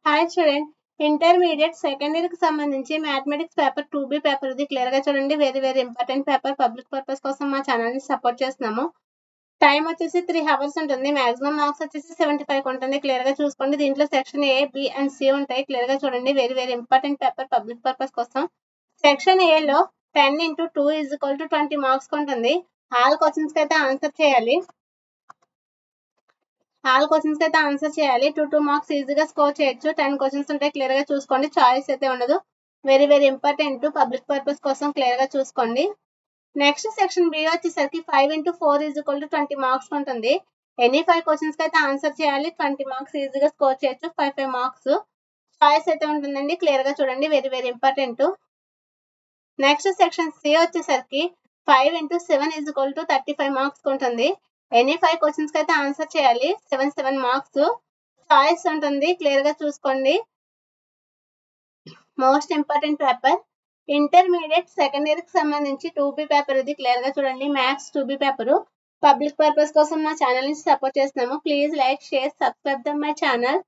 Hi student, intermediate second year కి సంబంధించి mathematics paper 2B paper ఇది క్లియర్ గా చూడండి. Very important paper. Public purpose కోసం మా ఛానల్ ని సపోర్ట్ చేస్తున్నాము. టైం వచ్చేసి 3 hours ఉంటుంది. మాక్సిమం మార్క్స్ వచ్చేసి 75 ఉంటుంది. క్లియర్ గా చూసుకోండి. దీంట్లో section A, B and C ఉంటాయి. క్లియర్ గా చూడండి. Very important paper public purpose కోసం. సెక్షన్ A లో 10 into 2 is equal to 20 marks ఉంటుంది. ఆల్ క్వశ్చన్స్ కి అయితే ఆన్సర్ చేయాలి. 2 మార్క్స్ ఈజీగా స్కోర్ చేయొచ్చు. 10 క్వశ్చన్స్ ఉంటాయి. క్లియర్ గా చూసుకోండి. చాయిస్ అయితే ఉండదు. వెరీ ఇంపార్టెంట్ పబ్లిక్ పర్పస్ కోసం క్లియర్ గా చూసుకోండి. నెక్స్ట్ సెక్షన్ బి వచ్చేసరికి 5 into 4 is equal to 20 marks ఉంటుంది. ఎనీ 5 క్వశ్చన్స్ కి అయితే ఆన్సర్ చేయాలి. 20 మార్క్స్ ఈజీగా స్కోర్ చేయొచ్చు. 5 మార్క్స్ చాయిస్ అయితే ఉంటుందండి. క్లియర్ గా చూడండి. Very important. Next section C వచ్చేసరికి 5 into 7 is equal to 35 marks ఉంటుంది. ఎనీ 5 క్వశ్చన్స్ కి అయితే ఆన్సర్ చేయాలి. 7 మార్క్స్ చాయిస్ ఉంటుంది. క్లియర్ గా చూసుకోండి. Most important paper intermediate second year కి సంబంధించి 2B పేపర్ ఇది క్లియర్ గా చూడండి. Maths 2B paper public purpose కోసం మా ఛానల్ ని సపోర్ట్ చేస్తున్నాము. Please like, share, subscribe my channel.